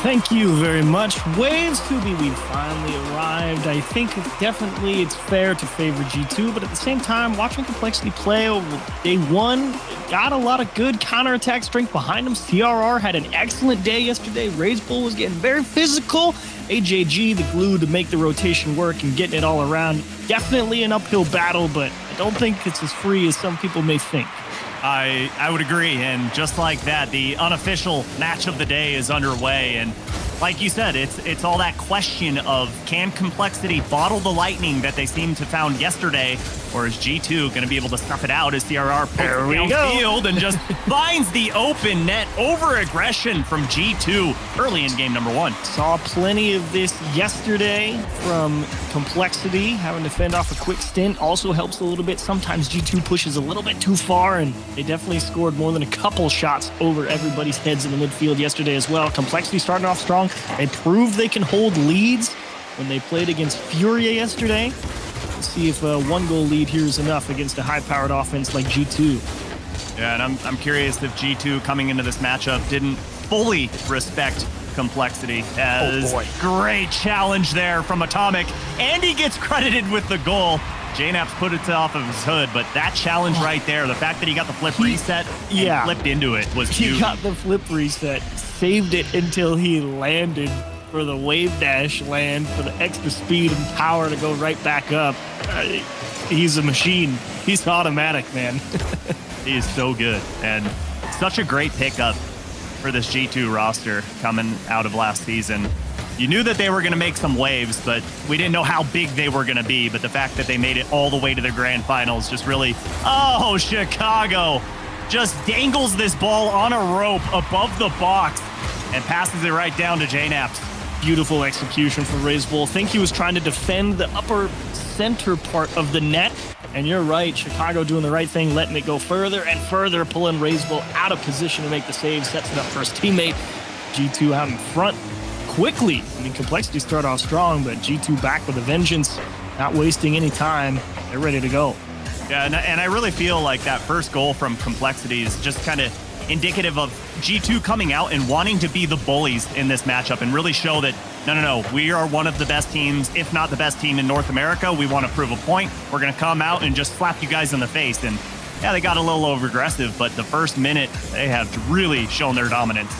Thank you very much. Waves 2B, we finally arrived. I think definitely it's fair to favor G2, but at the same time, watching Complexity play over day one, got a lot of good counterattack strength behind them. CRR had an excellent day yesterday. Razebull was getting very physical. AJG, the glue to make the rotation work and getting it all around. Definitely an uphill battle, but I don't think it's as free as some people may think. I would agree, and just like that, the unofficial match of the day is underway, and like you said, it's all that question of can Complexity bottle the lightning that they seemed to found yesterday, or is G2 going to be able to stuff it out as CRR pulls it downfield and just finds the open net? Over aggression from G2 early in game number one. Saw plenty of this yesterday from Complexity, having to fend off a quick stint also helps a little bit. Sometimes G2 pushes a little bit too far, and they definitely scored more than a couple shots over everybody's heads in the midfield yesterday as well. Complexity starting off strong. They proved they can hold leads when they played against Furia yesterday. Let's see if a one-goal lead here is enough against a high-powered offense like G2. Yeah, and I'm curious if G2 coming into this matchup didn't fully respect Complexity, as great challenge there from Atomic, and he gets credited with the goal. JNAP's put it off of his hood, but that challenge right there, the fact that he got the flip reset and flipped into it was huge. He got the flip reset, saved it until he landed for the wave dash land for the extra speed and power to go right back up. He's a machine. He's automatic, man. He is so good, and such a great pickup for this G2 roster coming out of last season. You knew that they were going to make some waves, but we didn't know how big they were going to be. But the fact that they made it all the way to the grand finals just really... Oh, Chicago just dangles this ball on a rope above the box and passes it right down to JNAPS. Beautiful execution from Razebull. I think he was trying to defend the upper center part of the net. And you're right, Chicago doing the right thing, letting it go further and further, pulling Razebull out of position to make the save, sets it up for his teammate. G2 out in front quickly. I mean, Complexity start off strong, but G2 back with a vengeance, not wasting any time. They're ready to go. Yeah, and I really feel like that first goal from Complexity is just kind of indicative of G2 coming out and wanting to be the bullies in this matchup and really show that, no, we are one of the best teams, if not the best team in North America. We want to prove a point. We're going to come out and just slap you guys in the face. And yeah, they got a little over-aggressive, but the first minute, they have really shown their dominance.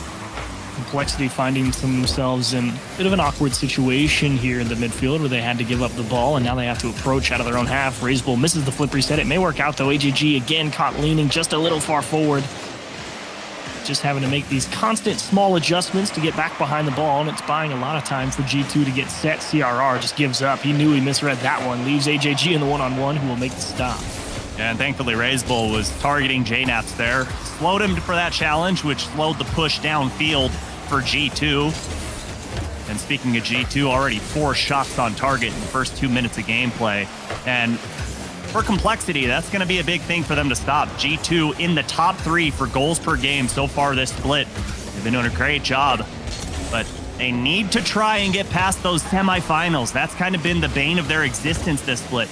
Complexity finding themselves in a bit of an awkward situation here in the midfield where they had to give up the ball, and now they have to approach out of their own half. Razebull misses the flip reset. It may work out, though. AJG again caught leaning just a little far forward. Just having to make these constant small adjustments to get back behind the ball, and it's buying a lot of time for G2 to get set. CRR just gives up. He knew he misread that one. Leaves AJG in the one-on-one, who will make the stop. And thankfully, Razebull was targeting JNAPS there. Slowed him for that challenge, which slowed the push downfield for G2. And speaking of G2, already 4 shots on target in the first 2 minutes of gameplay. And for Complexity, that's going to be a big thing for them to stop. G2 in the top 3 for goals per game so far this split. They've been doing a great job, but they need to try and get past those semifinals. That's kind of been the bane of their existence this split.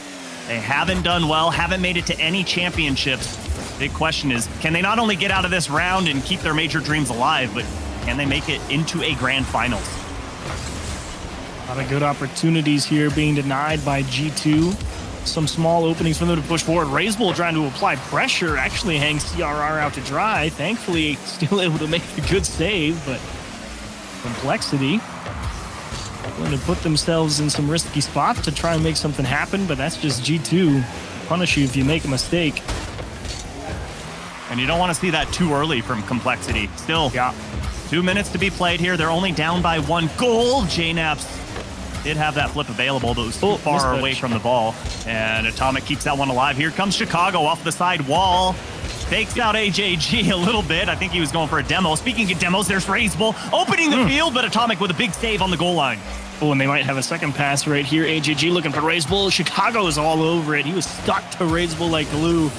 They haven't done well, haven't made it to any championships. Big question is, can they not only get out of this round and keep their major dreams alive, but can they make it into a grand finals? A lot of good opportunities here being denied by G2. Some small openings for them to push forward. Razebull trying to apply pressure, actually hangs CRR out to dry. Thankfully, still able to make a good save, but Complexity going to put themselves in some risky spots to try and make something happen, but that's just G2. Punish you if you make a mistake. And you don't want to see that too early from Complexity. Still, 2 minutes to be played here. They're only down by 1 goal. JNAPS did have that flip available, but it was too far away from the ball. And Atomic keeps that one alive. Here comes Chicago off the side wall. Fakes out AJG a little bit. I think he was going for a demo. Speaking of demos, there's Razebull opening the field, but Atomic with a big save on the goal line. Oh, and they might have a second pass right here. AJG looking for Razebull. Chicago is all over it. He was stuck to Razebull like glue.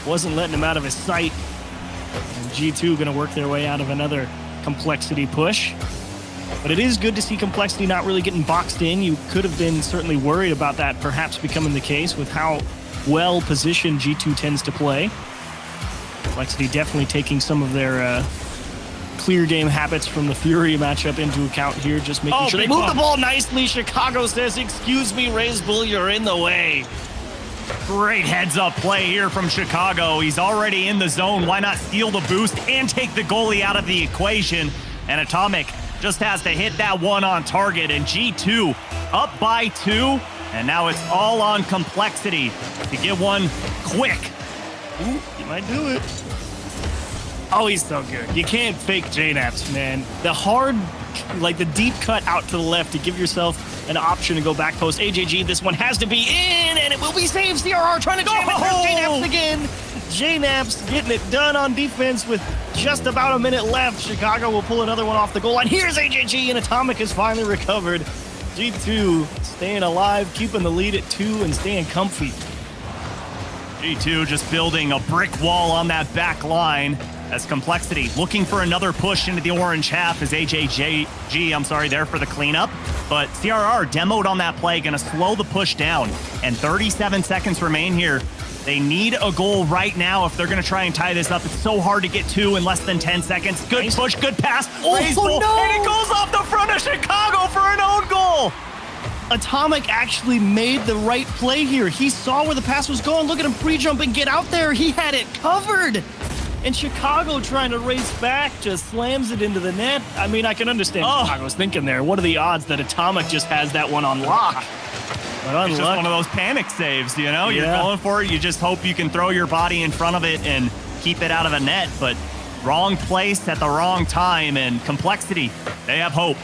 Wasn't letting him out of his sight. And G2 going to work their way out of another Complexity push. But it is good to see Complexity not really getting boxed in. You could have been certainly worried about that perhaps becoming the case with how well positioned G2 tends to play. Complexity definitely taking some of their clear game habits from the Fury matchup into account here, just making sure they move the ball nicely. Chicago says, excuse me, Raise Bull, you're in the way. Great heads-up play here from Chicago. He's already in the zone. Why not steal the boost and take the goalie out of the equation? And Atomic just has to hit that one on target, and G2 up by 2, and now it's all on Complexity to get one quick. Ooh, he might do it. Oh, he's so good. You can't fake JNaps, man. The hard, like the deep cut out to the left to give yourself an option to go back post. AJG, this one has to be in, and it will be saved. CRR trying to jam it through JNaps again. JNaps getting it done on defense with just about a minute left. Chicago will pull another one off the goal line. Here's AJG, and Atomic has finally recovered. G2 staying alive, keeping the lead at 2 and staying comfy. G2 just building a brick wall on that back line as Complexity looking for another push into the orange half as AJG, there for the cleanup. But CRR demoed on that play, gonna slow the push down. And 37 seconds remain here. They need a goal right now if they're gonna try and tie this up. It's so hard to get 2 in less than 10 seconds. Good push, good pass. Oh, no! And it goes off the front of Chicago for an own goal. Atomic actually made the right play here. He saw where the pass was going. Look at him pre-jump and get out there. He had it covered. And Chicago trying to race back just slams it into the net. I mean, I can understand Chicago's thinking there. What are the odds that Atomic just has that one on lock? But it's just one of those panic saves, you know? You're going for it. You just hope you can throw your body in front of it and keep it out of the net. But wrong place at the wrong time. And Complexity, they have hope.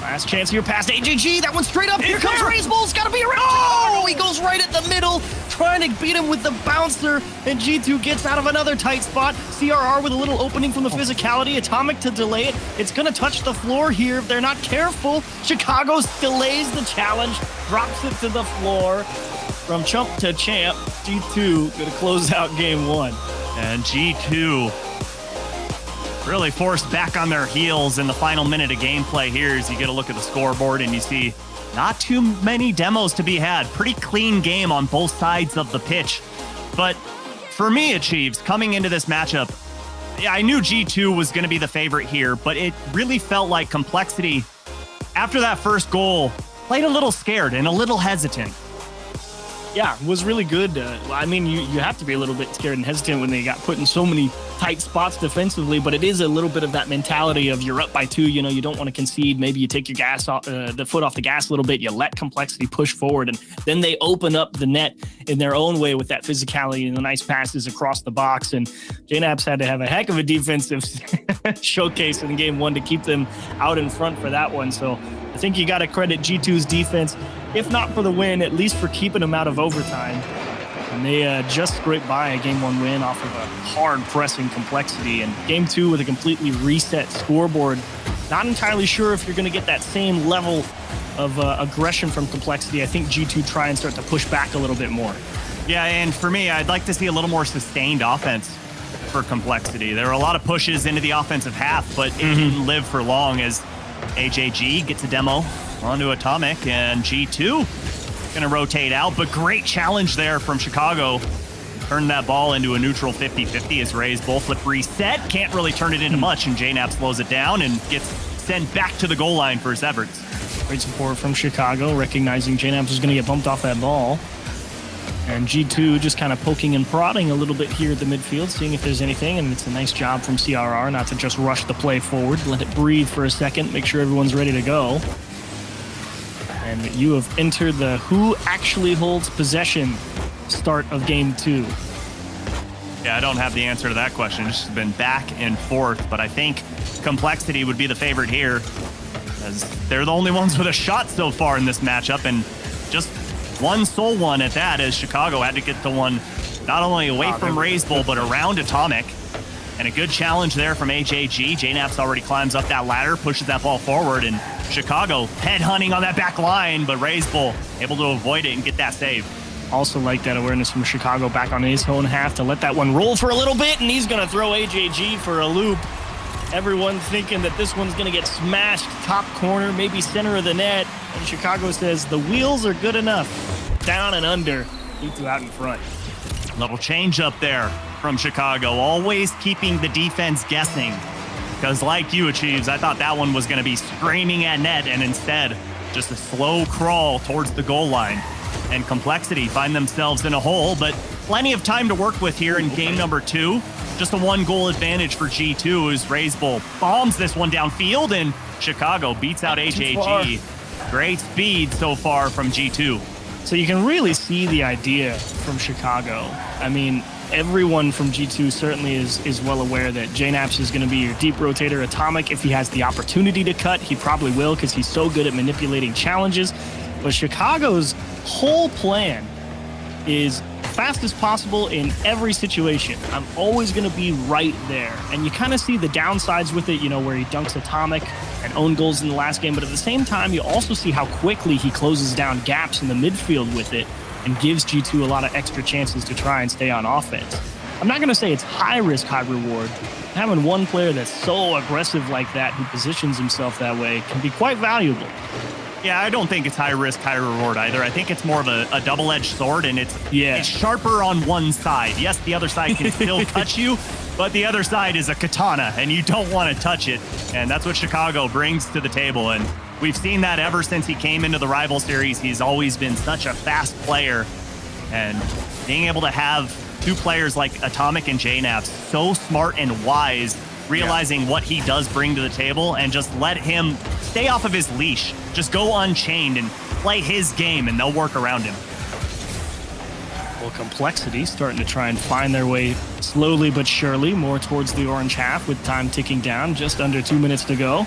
Last chance here past AJG. That one straight up. Here comes Raise Bull. It's got to be around. Oh, he goes right at the middle, trying to beat him with the bouncer. And G2 gets out of another tight spot. CRR with a little opening from the physicality. Atomic to delay it. It's going to touch the floor here if they're not careful. Chicago delays the challenge, drops it to the floor. From chump to champ, G2 going to close out game 1. And G2 really forced back on their heels in the final minute of gameplay here as you get a look at the scoreboard and you see not too many demos to be had. Pretty clean game on both sides of the pitch. But for me, Achieves, coming into this matchup, I knew G2 was going to be the favorite here, but it really felt like Complexity, after that first goal, played a little scared and a little hesitant. Yeah, was really good. I mean, you have to be a little bit scared and hesitant when they got put in so many tight spots defensively, but it is a little bit of that mentality of you're up by 2, you know, you don't want to concede. Maybe you take your gas off, the foot off the gas a little bit, you let Complexity push forward, and then they open up the net in their own way with that physicality and the nice passes across the box. And JNaps had to have a heck of a defensive showcase in game 1 to keep them out in front for that one. So I think you got to credit G2's defense, if not for the win, at least for keeping them out of overtime. And they just scraped by a game 1 win off of a hard pressing Complexity. And game 2 with a completely reset scoreboard. Not entirely sure if you're going to get that same level of aggression from Complexity. I think G2 try and start to push back a little bit more. Yeah, and for me, I'd like to see a little more sustained offense for Complexity. There were a lot of pushes into the offensive half, but it didn't live for long as AJG gets a demo onto Atomic, and G2 going to rotate out, but great challenge there from Chicago. Turned that ball into a neutral 50-50 as Rays both flip reset. Can't really turn it into much, and JNaps slows it down and gets sent back to the goal line for his efforts. Great support from Chicago, recognizing JNaps was going to get bumped off that ball. And G2 just kind of poking and prodding a little bit here at the midfield, seeing if there's anything, and it's a nice job from CRR not to just rush the play forward, let it breathe for a second, make sure everyone's ready to go. And you have entered the who actually holds possession start of game 2. Yeah, I don't have the answer to that question. It's just been back and forth, but I think Complexity would be the favorite here as they're the only ones with a shot so far in this matchup, and just one sole one at that as Chicago had to get the one not only away from Raise Bull, but around Atomic. And a good challenge there from AJG. JNaps already climbs up that ladder, pushes that ball forward, and Chicago headhunting on that back line, but Raise Bull able to avoid it and get that save. Also like that awareness from Chicago back on his own half to let that one roll for a little bit, and he's going to throw AJG for a loop. Everyone thinking that this one's going to get smashed top corner, maybe center of the net, and Chicago says the wheels are good enough. Down and under, G2 out in front. Little change up there from Chicago, always keeping the defense guessing. Because like you, Achieves, I thought that one was going to be screaming at net, and instead, just a slow crawl towards the goal line. And Complexity find themselves in a hole, but plenty of time to work with here in game number 2. Just a 1-goal advantage for G2 as RazeBull bombs this one downfield, and Chicago beats out HAG. Great speed so far from G2. So you can really see the idea from Chicago. I mean, everyone from G2 certainly is well aware that JNaps is going to be your deep rotator. Atomic, if he has the opportunity to cut, he probably will because he's so good at manipulating challenges. But Chicago's whole plan is fast as possible in every situation. I'm always going to be right there. And you kind of see the downsides with it, you know, where he dunks Atomic and own goals in the last game. But at the same time, you also see how quickly he closes down gaps in the midfield with it and gives G2 a lot of extra chances to try and stay on offense. I'm not going to say it's high risk, high reward. Having one player that's so aggressive like that, who positions himself that way, can be quite valuable. Yeah, I don't think it's high risk, high reward either. I think it's more of a double-edged sword, and it's sharper on one side. Yes, the other side can still cut you, but the other side is a katana, and you don't want to touch it. And that's what Chicago brings to the table. And we've seen that ever since he came into the Rival Series. He's always been such a fast player. And being able to have two players like Atomic and JNaps, so smart and wise, realizing what he does bring to the table, and just let him stay off of his leash. Just go unchained and play his game, and they'll work around him. Well, Complexity starting to try and find their way slowly but surely more towards the orange half with time ticking down, just under 2 minutes to go.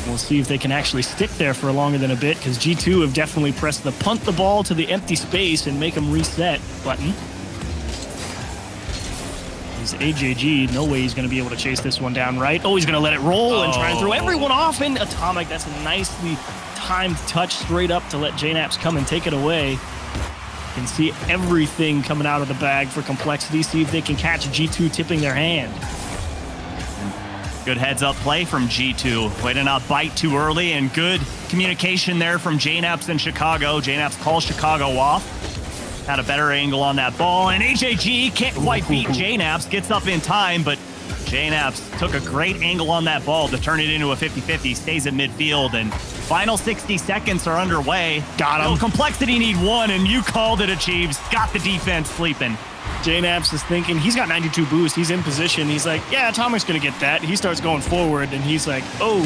We'll see if they can actually stick there for longer than a bit, because G2 have definitely pressed the punt the ball to the empty space and make them reset button. Is AJG, no way he's going to be able to chase this one down right. Oh, he's going to let it roll and try and throw everyone off. And Atomic, that's a nicely timed touch straight up to let JNaps come and take it away. You can see everything coming out of the bag for Complexity. See if they can catch G2 tipping their hand. Good heads-up play from G2. Way to not bite too early, and good communication there from JNaps in Chicago. JNaps calls Chicago off. Had a better angle on that ball, and HAG can't quite beat JNaps, gets up in time, but JNaps took a great angle on that ball to turn it into a 50-50, stays at midfield, and final 60 seconds are underway. Got him. Complexity need one, and you called it, Achieves. Got the defense sleeping. JNaps is thinking, he's got 92 boost, he's in position, he's like, yeah, Atomic's gonna get that. He starts going forward, and he's like, oh,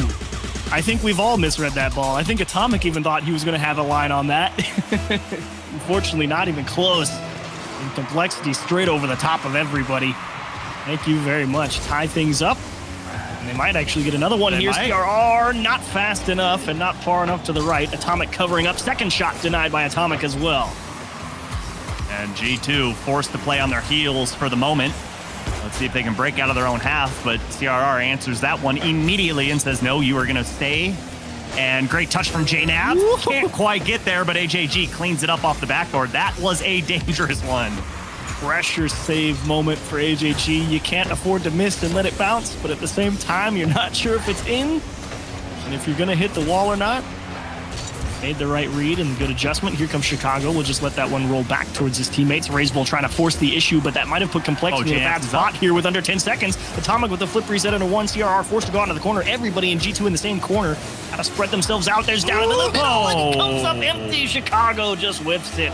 I think we've all misread that ball. I think Atomic even thought he was gonna have a line on that. Unfortunately, not even close. And Complexity straight over the top of everybody. Thank you very much. Tie things up. And they might actually get another one here. CRR, not fast enough and not far enough to the right. Atomic covering up. Second shot denied by Atomic as well. And G2 forced to play on their heels for the moment. Let's see if they can break out of their own half, but CRR answers that one immediately and says, no, you are going to stay. And great touch from JNaps. Can't quite get there, but HAG cleans it up off the backboard. That was a dangerous one. Pressure save moment for HAG. You can't afford to miss and let it bounce, but at the same time, you're not sure if it's in and if you're going to hit the wall or not. Made the right read and good adjustment. Here comes Chicago. We'll just let that one roll back towards his teammates. RazeBull trying to force the issue, but that might have put Complexity in a bad spot here with under 10 seconds. Atomic with the flip reset into one. CRR forced to go out into the corner. Everybody in G2 in the same corner. Got to spread themselves out. There's down into the middle, and it comes up empty. Chicago just whiffs it.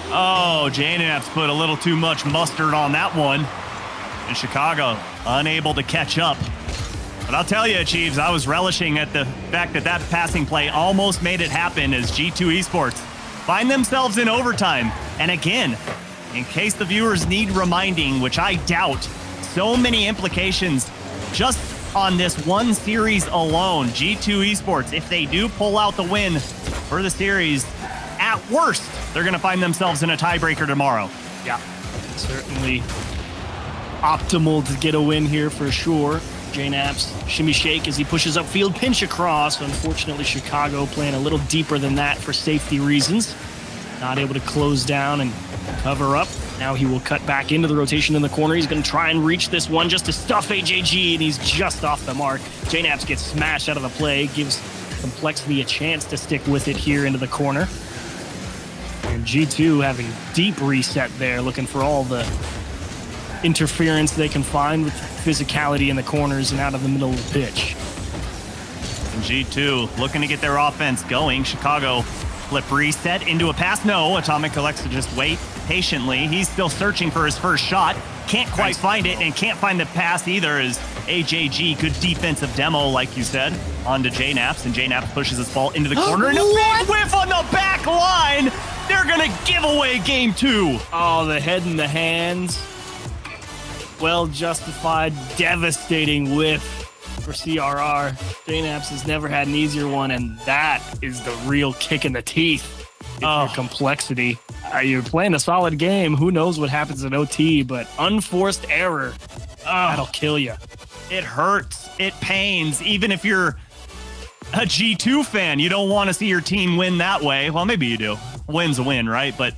Oh, JNaps put a little too much mustard on that one. And Chicago unable to catch up. But I'll tell you, Chiefs, I was relishing at the fact that that passing play almost made it happen as G2 Esports find themselves in overtime. And again, in case the viewers need reminding, which I doubt, so many implications just on this one series alone. G2 Esports, if they do pull out the win for the series, at worst, they're going to find themselves in a tiebreaker tomorrow. Yeah, certainly optimal to get a win here for sure. JNaps shimmy shake as he pushes upfield, pinch across. Unfortunately, Chicago playing a little deeper than that for safety reasons. Not able to close down and cover up. Now he will cut back into the rotation in the corner. He's going to try and reach this one just to stuff HAG, and he's just off the mark. JNaps gets smashed out of the play, gives Complexity a chance to stick with it here into the corner. And G2 having deep reset there, looking for all the interference they can find with physicality in the corners and out of the middle of the pitch. And G2 looking to get their offense going. Chicago flip reset into a pass. No, Atomic elects to just wait patiently. He's still searching for his first shot. Can't quite find it and can't find the pass either as AJG, good defensive demo, like you said, onto JNaps. And JNaps pushes this ball into the corner. And a big whiff on the back line. They're going to give away game 2. Oh, the head in the hands. Well justified, devastating whiff for CRR. JNaps has never had an easier one, and that is the real kick in the teeth. Your complexity. You're playing a solid game. Who knows what happens in OT, but unforced error, that'll kill you. It hurts. It pains. Even if you're a G2 fan, you don't want to see your team win that way. Well, maybe you do. Win's a win, right? But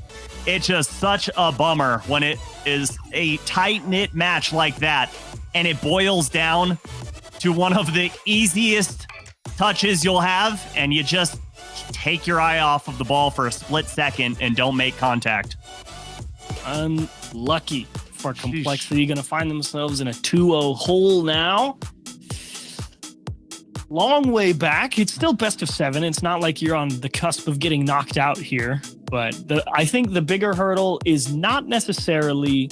it's just such a bummer when it is a tight-knit match like that, and it boils down to one of the easiest touches you'll have, and you just take your eye off of the ball for a split second and don't make contact. Unlucky for Complexity. Going to find themselves in a 2-0 hole now. Long way back. It's still best of 7. It's not like you're on the cusp of getting knocked out here. But I think the bigger hurdle is not necessarily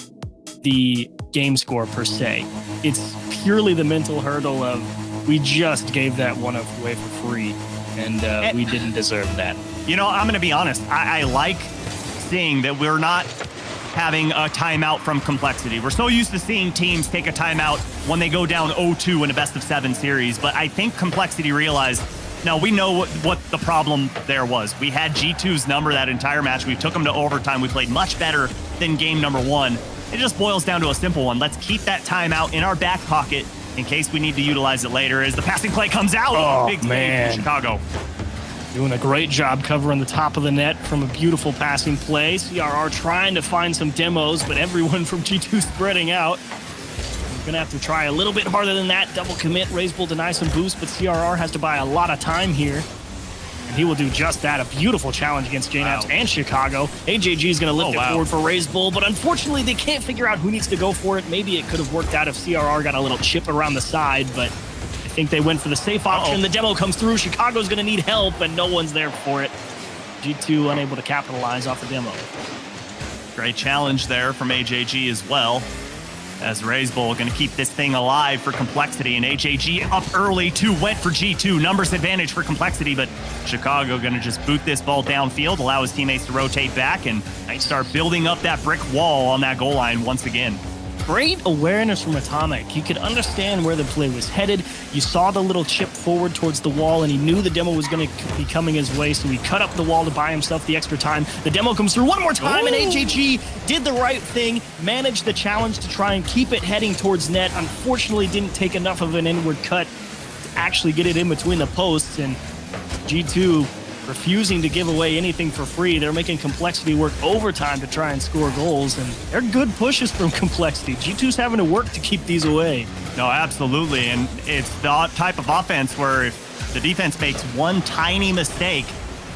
the game score per se. It's purely the mental hurdle of we just gave that one away for free, and we didn't deserve that. You know, I'm going to be honest. I like seeing that we're not having a timeout from Complexity. We're so used to seeing teams take a timeout when they go down 0-2 in a best-of-7 series, but I think Complexity realized, no, we know what the problem there was. We had G2's number that entire match. We took them to overtime. We played much better than game number 1. It just boils down to a simple one. Let's keep that timeout in our back pocket in case we need to utilize it later as the passing play comes out. Oh, big man. from Chicago. Doing a great job covering the top of the net from a beautiful passing play. CRR trying to find some demos, but everyone from G2 spreading out. Gonna have to try a little bit harder than that. Double commit, Raise Bull deny some boost, but CRR has to buy a lot of time here. And he will do just that. A beautiful challenge against JNaps and Chicago. AJG is going to lift it forward for Raise Bull, but unfortunately they can't figure out who needs to go for it. Maybe it could have worked out if CRR got a little chip around the side, but I think they went for the safe option. The demo comes through. Chicago's going to need help, and no one's there for it. G2 unable to capitalize off the demo. Great challenge there from AJG as well. As Raise Bull going to keep this thing alive for Complexity, and AJG up early too, went for G2. Numbers advantage for Complexity, but Chicago going to just boot this ball downfield, allow his teammates to rotate back, and start building up that brick wall on that goal line once again. Great awareness from Atomic. He could understand where the play was headed. You saw the little chip forward towards the wall, and he knew the demo was going to be coming his way, so he cut up the wall to buy himself the extra time. The demo comes through one more time, and AJG did the right thing, managed the challenge to try and keep it heading towards net. Unfortunately, didn't take enough of an inward cut to actually get it in between the posts, and G2 refusing to give away anything for free. They're making Complexity work overtime to try and score goals, and they're good pushes from Complexity. G2's having to work to keep these away. No, absolutely, and it's the type of offense where if the defense makes one tiny mistake,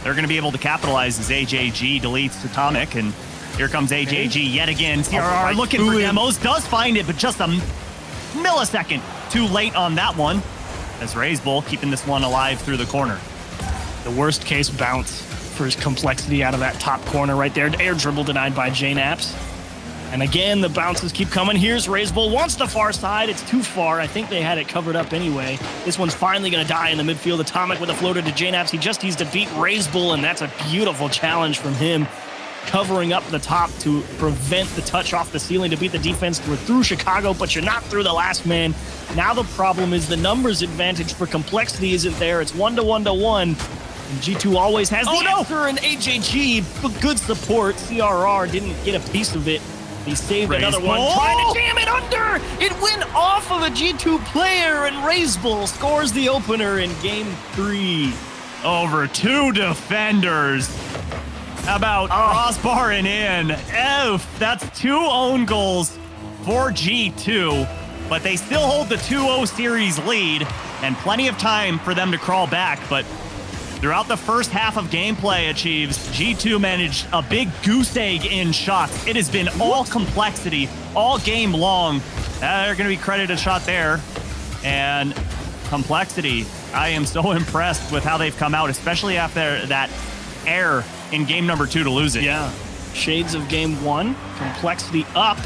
they're going to be able to capitalize as AJG deletes Atomic, and here comes AJG yet again. CRR looking for demos, does find it, but just a millisecond too late on that one, as Raise Bull keeping this one alive through the corner. The worst case bounce for his Complexity out of that top corner right there. Air dribble denied by JNaps. And again, the bounces keep coming. Here's Raise Bull, wants the far side. It's too far. I think they had it covered up anyway. This one's finally going to die in the midfield. Atomic with a floater to JNaps. He just needs to beat Raise Bull, and that's a beautiful challenge from him. Covering up the top to prevent the touch off the ceiling to beat the defense. We're through Chicago, but you're not through the last man. Now the problem is the numbers advantage for Complexity isn't there. It's 1-to-1-to-1. And G2 always has the answer, and AJG, good support. CRR didn't get a piece of it. He saved another one, trying to jam it under. It went off of a G2 player, and Raise Bull scores the opener in Game 3. Over 2 defenders. How about crossbar and in? That's 2 own goals for G2, but they still hold the 2-0 series lead, and plenty of time for them to crawl back, but Throughout the first half of gameplay, Achieves, G2 managed a big goose egg in shots. It has been all complexity, all game long. They're going to be credited a shot there. And complexity, I am so impressed with how they've come out, especially after that error in game number 2 to lose it. Yeah, shades of game 1, complexity up,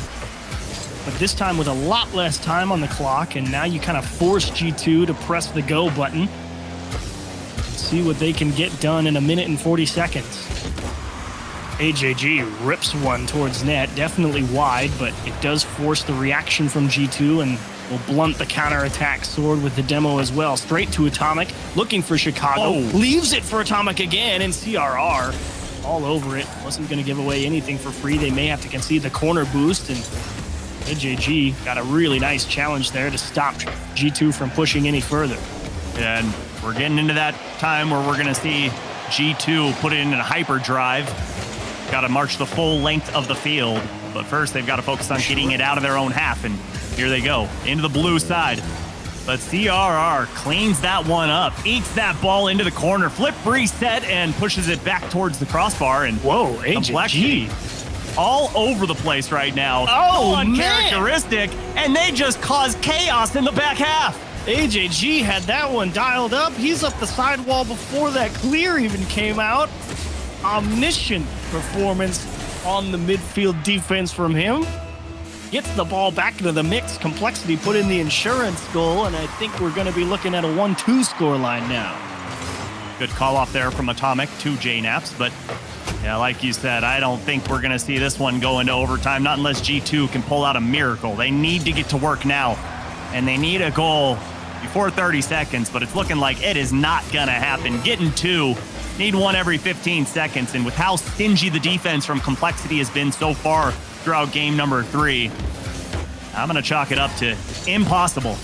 but this time with a lot less time on the clock, and now you kind of force G2 to press the go button. See what they can get done in 1 minute and 40 seconds. AJG rips one towards net, definitely wide, but it does force the reaction from G2 and will blunt the counterattack sword with the demo as well. Straight to Atomic, looking for Chicago. Oh. Leaves it for Atomic again, and CRR all over it. Wasn't going to give away anything for free. They may have to concede the corner boost, and AJG got a really nice challenge there to stop G2 from pushing any further. And we're getting into that time where we're going to see G2 put it in a hyperdrive. Got to march the full length of the field. But first, they've got to focus on getting it out of their own half. And here they go, into the blue side. But CRR cleans that one up, ekes that ball into the corner, flip reset, and pushes it back towards the crossbar. And whoa, AJG. All over the place right now. Oh, uncharacteristic. And they just caused chaos in the back half. AJG had that one dialed up. He's up the sidewall before that clear even came out. Omniscient performance on the midfield defense from him. Gets the ball back into the mix. Complexity put in the insurance goal, and I think we're going to be looking at a 1-2 scoreline now. Good call off there from Atomic to JNaps, but yeah, like you said, I don't think we're going to see this one go into overtime, not unless G2 can pull out a miracle. They need to get to work now, and they need a goal before 30 seconds, but it's looking like it is not going to happen. Getting 2, need 1 every 15 seconds, and with how stingy the defense from Complexity has been so far throughout game number 3, I'm going to chalk it up to impossible.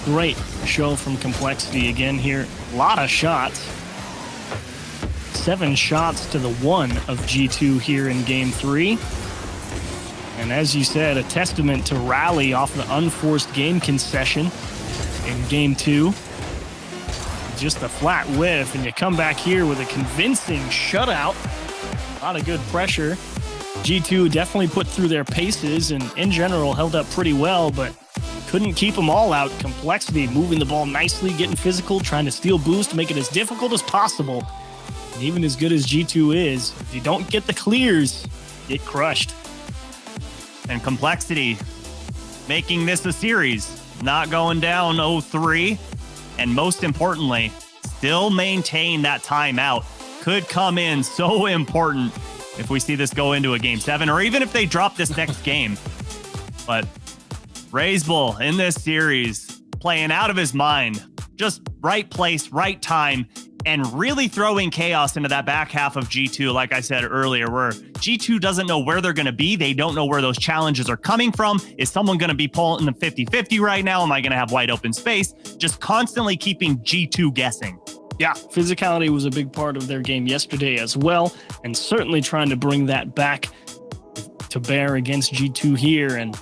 Great show from Complexity again here. A lot of shots. 7 shots to the 1 of G2 here in game 3. And as you said, a testament to rally off the unforced game concession in game 2. Just a flat whiff, and you come back here with a convincing shutout. A lot of good pressure. G2 definitely put through their paces and in general held up pretty well, but couldn't keep them all out. Complexity moving the ball nicely, getting physical, trying to steal boost, make it as difficult as possible. And even as good as G2 is, if you don't get the clears, get crushed. And Complexity making this a series, not going down 0-3, and most importantly, still maintain that timeout. Could come in so important if we see this go into a game 7, or even if they drop this next game. But RazeBull in this series, playing out of his mind, just right place, right time, and really throwing chaos into that back half of G2, like I said earlier, where G2 doesn't know where they're going to be. They don't know where those challenges are coming from. Is someone going to be pulling the 50-50 right now? Am I going to have wide open space? Just constantly keeping G2 guessing. Yeah, physicality was a big part of their game yesterday as well, and certainly trying to bring that back to bear against G2 here. And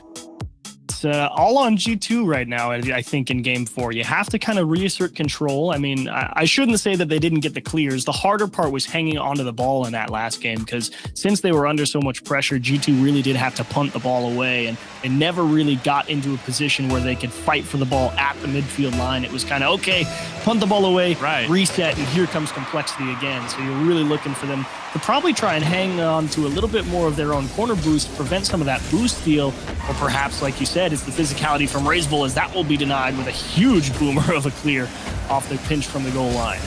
it's all on G2 right now, I think, in game 4. You have to kind of reassert control. I mean, I shouldn't say that they didn't get the clears. The harder part was hanging onto the ball in that last game, because since they were under so much pressure, G2 really did have to punt the ball away, and they never really got into a position where they could fight for the ball at the midfield line. It was kind of, okay, punt the ball away, right, reset, and here comes Complexity again. So you're really looking for them to probably try and hang on to a little bit more of their own corner boost, prevent some of that boost steal, or perhaps, like you said, it's the physicality from RazeBull, as that will be denied with a huge boomer of a clear off the pinch from the goal line.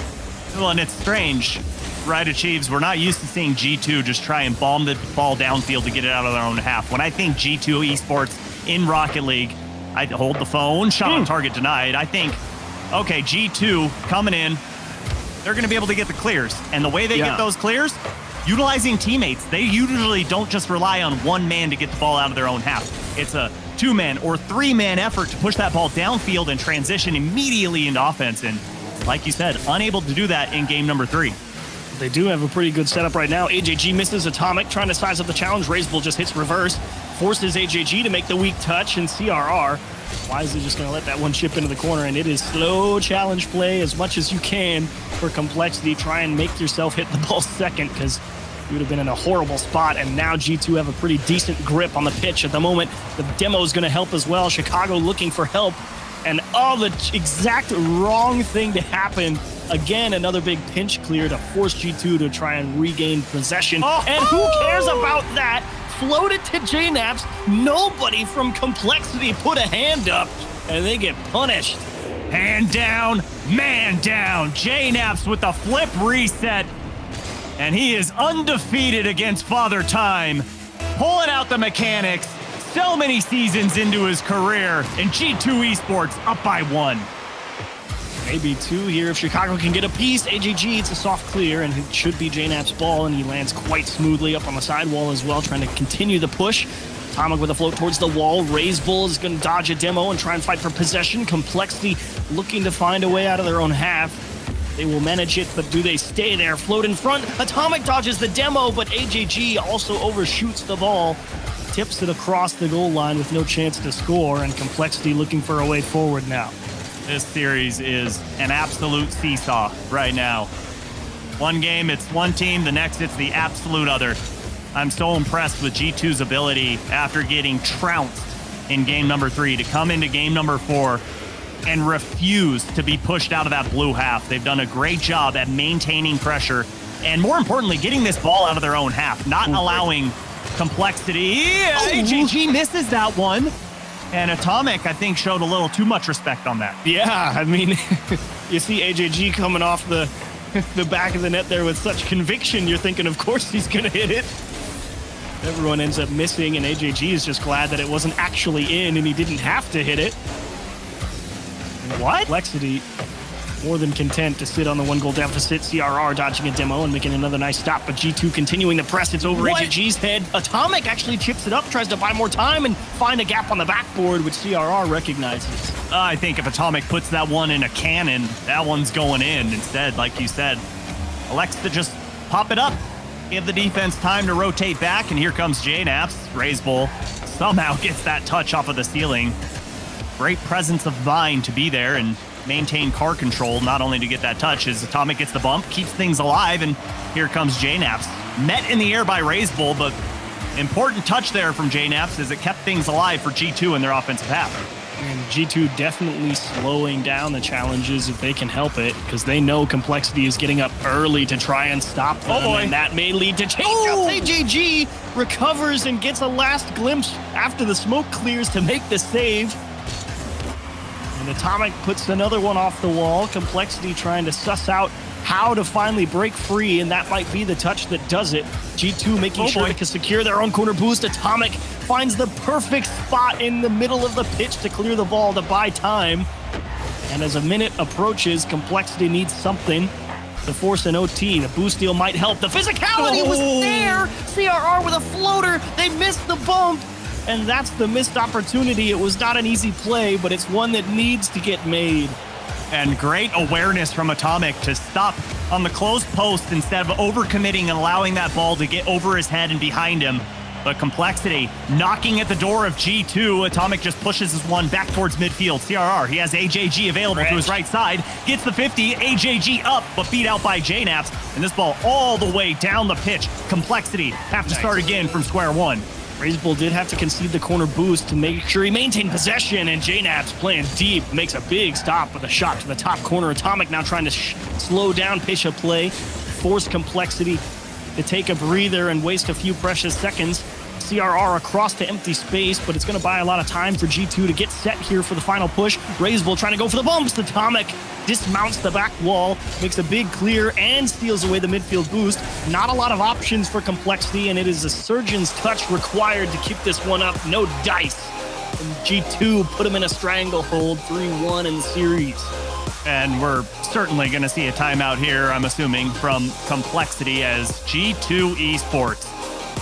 Well, and it's strange, right, Achieves? We're not used to seeing G2 just try and bomb the ball downfield to get it out of their own half. When I think G2 Esports in Rocket League, I hold the phone, shot on target denied. I think, okay, G2 coming in, they're going to be able to get the clears. And the way they get those clears, utilizing teammates. They usually don't just rely on one man to get the ball out of their own half. It's a 2-man or 3-man effort to push that ball downfield and transition immediately into offense. And like you said, unable to do that in game number 3. They do have a pretty good setup right now. AJG misses Atomic, trying to size up the challenge. RazeBull just hits reverse, forces AJG to make the weak touch, and CRR wisely just going to let that one chip into the corner, and it is slow challenge play as much as you can for Complexity. Try and make yourself hit the ball second, because you would have been in a horrible spot, and now G2 have a pretty decent grip on the pitch at the moment. The demo is going to help as well. Chicago looking for help, and the exact wrong thing to happen. Again, another big pinch clear to force G2 to try and regain possession. And who cares about that? Float it to JNaps. Nobody from Complexity put a hand up, and they get punished. Hand down, man down. JNaps with the flip reset. And he is undefeated against Father Time, pulling out the mechanics so many seasons into his career, and G2 Esports up by 1. Maybe 2 here if Chicago can get a piece. AJG, it's a soft clear, and it should be JNap's ball, and he lands quite smoothly up on the sidewall as well, trying to continue the push. Atomic with a float towards the wall. RazeBull is going to dodge a demo and try and fight for possession. Complexity looking to find a way out of their own half. They will manage it, but do they stay there? Float in front. Atomic dodges the demo, but AJG also overshoots the ball. Tips it across the goal line with no chance to score, and Complexity looking for a way forward now. This series is an absolute seesaw right now. One game, it's one team. The next, it's the absolute other. I'm so impressed with G2's ability after getting trounced in game number 3 to come into game number 4 and refuse to be pushed out of that blue half. They've done a great job at maintaining pressure and, more importantly, getting this ball out of their own half, not allowing Complexity. AJG misses that one. And Atomic, I think, showed a little too much respect on that. Yeah, I mean, you see AJG coming off the back of the net there with such conviction, you're thinking, of course he's going to hit it. Everyone ends up missing, and AJG is just glad that it wasn't actually in and he didn't have to hit it. What? Complexity more than content to sit on the 1-goal deficit. CRR dodging a demo and making another nice stop, but G2 continuing the press. It's over AJG's head. Atomic actually chips it up, tries to buy more time and find a gap on the backboard, which CRR recognizes. I think if Atomic puts that one in a cannon, that one's going in. Instead, like you said, elects to just pop it up, give the defense time to rotate back, and here comes JNaps. RazeBull somehow gets that touch off of the ceiling. Great presence of mind to be there and maintain car control, not only to get that touch as Atomic gets the bump, keeps things alive, and here comes JNaps. Met in the air by RazeBull, but important touch there from JNaps as it kept things alive for G2 in their offensive half. And G2 definitely slowing down the challenges if they can help it, because they know Complexity is getting up early to try and stop them, and that may lead to change-ups. AJG recovers and gets a last glimpse after the smoke clears to make the save. And Atomic puts another one off the wall. Complexity trying to suss out how to finally break free, and that might be the touch that does it. G2 making sure they can secure their own corner boost. Atomic finds the perfect spot in the middle of the pitch to clear the ball to buy time. And as a minute approaches, Complexity needs something to force an OT. The boost deal might help. The physicality was there. CRR with a floater. They missed the bump. And that's the missed opportunity. It was not an easy play, but it's one that needs to get made. And great awareness from Atomic to stop on the closed post instead of overcommitting and allowing that ball to get over his head and behind him. But Complexity knocking at the door of G2. Atomic just pushes his one back towards midfield. CRR, he has AJG available to his right side. Gets the 50, AJG up, but beat out by JNaps. And this ball all the way down the pitch. Complexity have to start again from square one. RazeBull did have to concede the corner boost to make sure he maintained possession, and JNaps playing deep makes a big stop with a shot to the top corner. Atomic now trying to slow down pitch of play, force Complexity to take a breather and waste a few precious seconds. CRR across to empty space, but it's going to buy a lot of time for G2 to get set here for the final push. RazeBull trying to go for the bumps. Atomic dismounts the back wall, makes a big clear, and steals away the midfield boost. Not a lot of options for Complexity, and it is a surgeon's touch required to keep this one up. No dice. And G2 put him in a stranglehold, 3-1 in the series. And we're certainly going to see a timeout here, I'm assuming, from Complexity as G2 Esports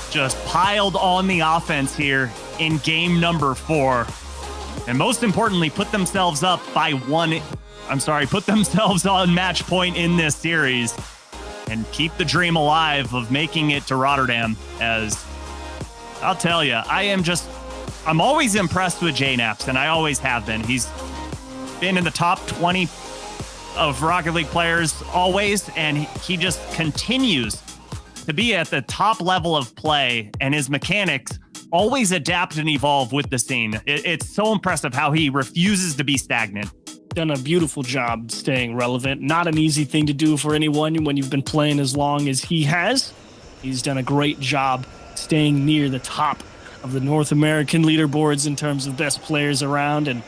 just piled on the offense here in game number 4. And most importantly, put themselves up by put themselves on match point in this series and keep the dream alive of making it to Rotterdam. As I'll tell you, I am just I'm always impressed with JNaps, and I always have been. He's been in the top 20 of Rocket League players always, and he just continues to be at the top level of play, and his mechanics always adapt and evolve with the scene. It's so impressive how he refuses to be stagnant. Done a beautiful job staying relevant. Not an easy thing to do for anyone when you've been playing as long as he has. He's done a great job staying near the top of the North American leaderboards in terms of best players around, and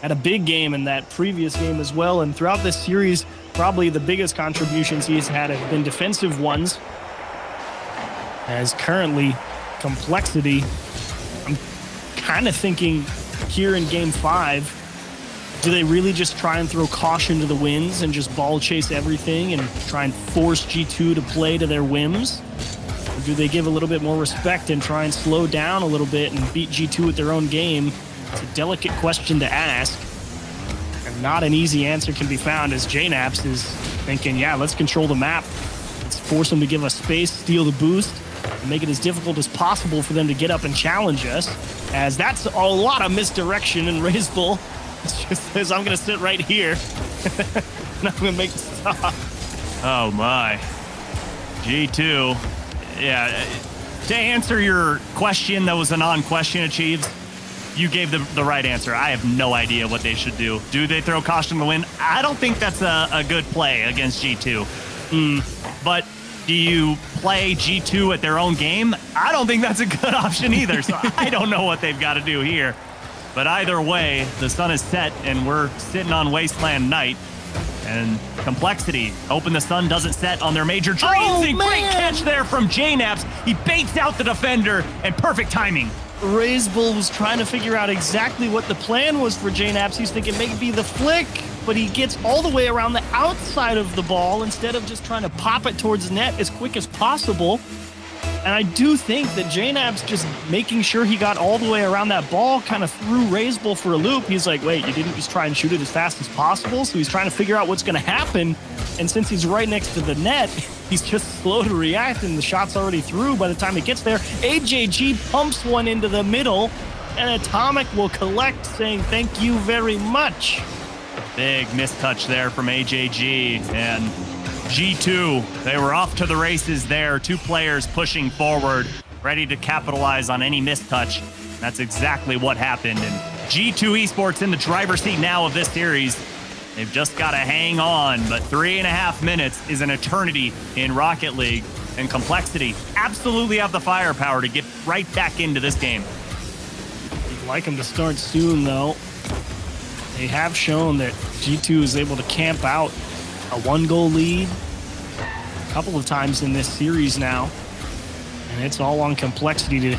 had a big game in that previous game as well. And throughout this series, probably the biggest contributions he's had have been defensive ones. As currently, Complexity, I'm kind of thinking here in Game 5, do they really just try and throw caution to the winds and just ball chase everything and try and force G2 to play to their whims? Or do they give a little bit more respect and try and slow down a little bit and beat G2 at their own game? It's a delicate question to ask, and not an easy answer can be found, as JNaps is thinking, yeah, let's control the map. Let's force them to give us space, steal the boost, and make it as difficult as possible for them to get up and challenge us, as that's a lot of misdirection. And RazeBull just says, I'm going to sit right here, and I'm going to make the stop. Oh, my. G2. Yeah, to answer your question that was a non-question, Achieves, you gave the right answer. I have no idea what they should do. Do they throw caution to the wind? I don't think that's a good play against G2. But do you play G2 at their own game? I don't think that's a good option either. So I don't know what they've got to do here. But either way, the sun is set and we're sitting on Wasteland Night. And Complexity, hoping the sun doesn't set on their major dreams. Oh, great man. catch there from JNaps. He baits out the defender, and perfect timing. RazeBull was trying to figure out exactly what the plan was for JNaps. He's thinking maybe the flick, but he gets all the way around the outside of the ball instead of just trying to pop it towards net as quick as possible. And I do think that JNaps just making sure he got all the way around that ball kind of threw RazeBull for a loop. He's like, wait, you didn't just try and shoot it as fast as possible? So he's trying to figure out what's going to happen. And since he's right next to the net, he's just slow to react, and the shot's already through by the time he gets there. AJG pumps one into the middle, and Atomic will collect, saying thank you very much. Big mistouch there from AJG, and G2, they were off to the races there. Two players pushing forward, ready to capitalize on any mistouch. That's exactly what happened, and G2 Esports in the driver's seat now of this series. They've just got to hang on, but 3.5 minutes is an eternity in Rocket League, and Complexity absolutely have the firepower to get right back into this game. You'd like them to start soon, though. They have shown that G2 is able to camp out a 1-goal lead a couple of times in this series now, and it's all on Complexity to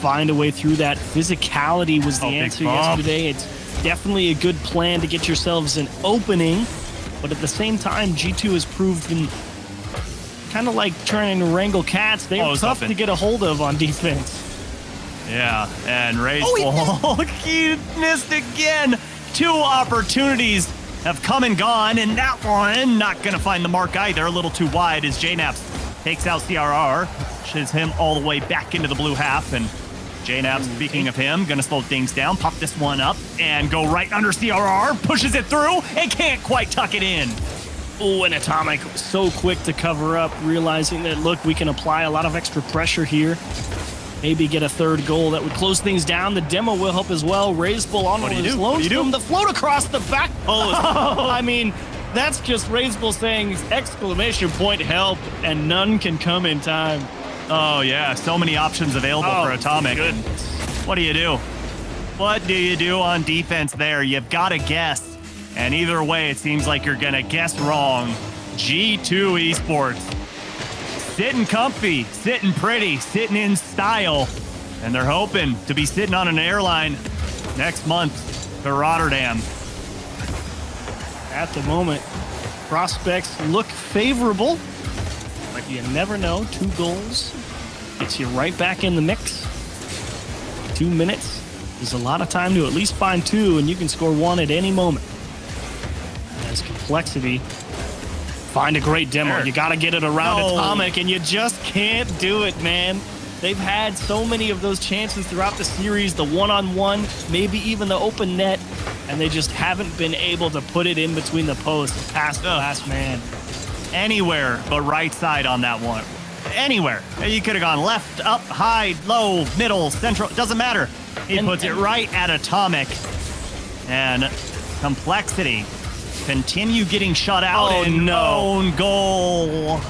find a way through that. Physicality was the answer yesterday. It's definitely a good plan to get yourselves an opening, but at the same time, G2 has proven kind of like trying to wrangle cats. They're tough to get a hold of on defense. Yeah, and RazeBull, he missed again. 2 opportunities have come and gone, and that one not going to find the mark either. A little too wide as JNaps takes out CRR, pushes him all the way back into the blue half, and JNaps, speaking of him, going to slow things down, pop this one up, and go right under CRR, pushes it through, and can't quite tuck it in. Oh, and Atomic so quick to cover up, realizing that, look, we can apply a lot of extra pressure here. Maybe get a 3rd goal that would close things down. The demo will help as well. RazeBull on with his low from the float across the back post. I mean, that's just RazeBull saying exclamation point help, and none can come in time. Oh, yeah, so many options available for Atomic. What do you do? What do you do on defense there? You've got to guess. And either way, it seems like you're going to guess wrong. G2 Esports. Sitting comfy, sitting pretty, sitting in style. And they're hoping to be sitting on an airline next month to Rotterdam. At the moment, prospects look favorable, but you never know. 2 goals gets you right back in the mix. 2 minutes is a lot of time to at least find 2, and you can score 1 at any moment. As Complexity find a great demo. You got to get it around Atomic, and you just can't do it, man. They've had so many of those chances throughout the series, the one-on-one, maybe even the open net, and they just haven't been able to put it in between the posts past the last man. Anywhere but right side on that one. Anywhere. You could have gone left, up, high, low, middle, central. Doesn't matter. He puts it right at Atomic. And Complexity continue getting shut out. Oh, and no. Own goal.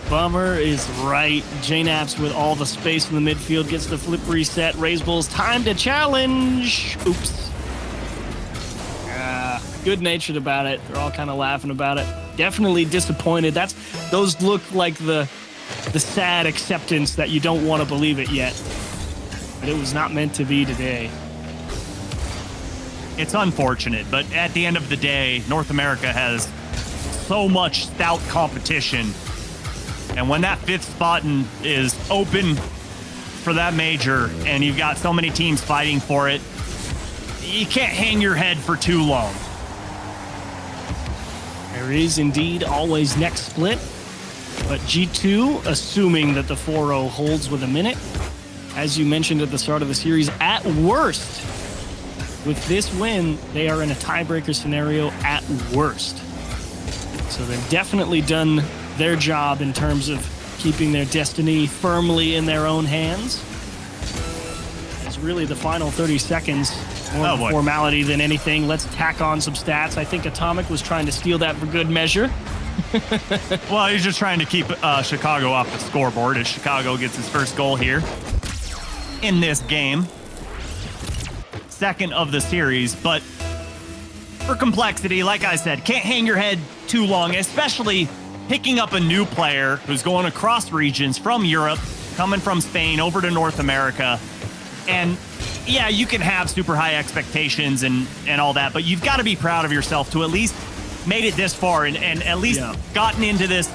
Bummer is right. JNaps with all the space in the midfield gets the flip reset. Raise Bulls time to challenge. Oops. Good-natured about it. They're all kind of laughing about it. Definitely disappointed. Those look like the sad acceptance that you don't want to believe it yet. But it was not meant to be today. It's unfortunate, but at the end of the day, North America has so much stout competition. And when that 5th spot is open for that major, and you've got so many teams fighting for it, you can't hang your head for too long. There is indeed always next split, but G2, assuming that the 4-0 holds with a minute, as you mentioned at the start of the series, at worst, with this win, they are in a tiebreaker scenario at worst. So they've definitely done their job in terms of keeping their destiny firmly in their own hands. It's really the final 30 seconds. More formality than anything. Let's tack on some stats. I think Atomic was trying to steal that for good measure. Well, he's just trying to keep Chicago off the scoreboard as Chicago gets his first goal here in this game. Second of the series, but for Complexity, like I said, can't hang your head too long, especially picking up a new player who's going across regions from Europe, coming from Spain over to North America. And yeah, you can have super high expectations and all that, but you've got to be proud of yourself to at least made it this far and at least gotten into this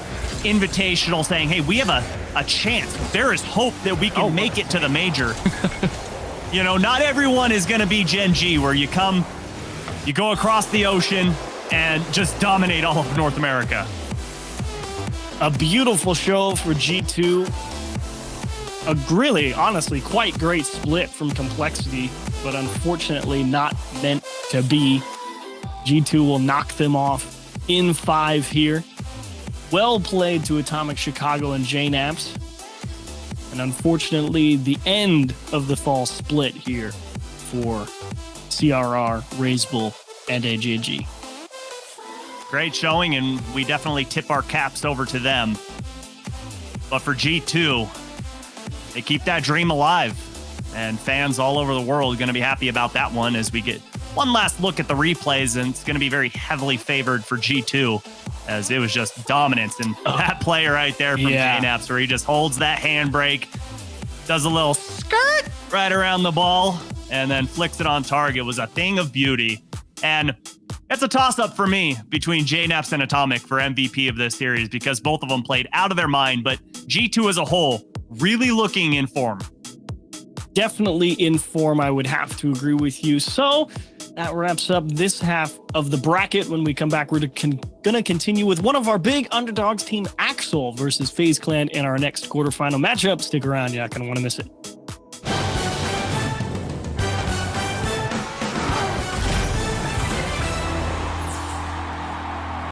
invitational saying, hey, we have a chance. There is hope that we can make it to the major. You know, not everyone is going to be Gen G where you go across the ocean and just dominate all of North America. A beautiful show for G2. A really, honestly, quite great split from Complexity, but unfortunately not meant to be. G2 will knock them off in 5 here. Well played to Atomic, Chicago, and JNaps. And unfortunately, the end of the fall split here for CRR, Raise Bull, and AJG. Great showing, and we definitely tip our caps over to them. But for G2, they keep that dream alive, and fans all over the world are going to be happy about that one as we get one last look at the replays, and it's going to be very heavily favored for G2 as it was just dominance. And that play right there from JNaps where he just holds that handbrake, does a little skirt right around the ball, and then flicks it on target was a thing of beauty. And it's a toss-up for me between JNaps and Atomic for MVP of this series because both of them played out of their mind, but G2 as a whole really looking in form. Definitely in form, I would have to agree with you. So that wraps up this half of the bracket. When we come back, we're going to continue with one of our big underdogs, Team Axel versus FaZe Clan in our next quarterfinal matchup. Stick around, you're not going to want to miss it.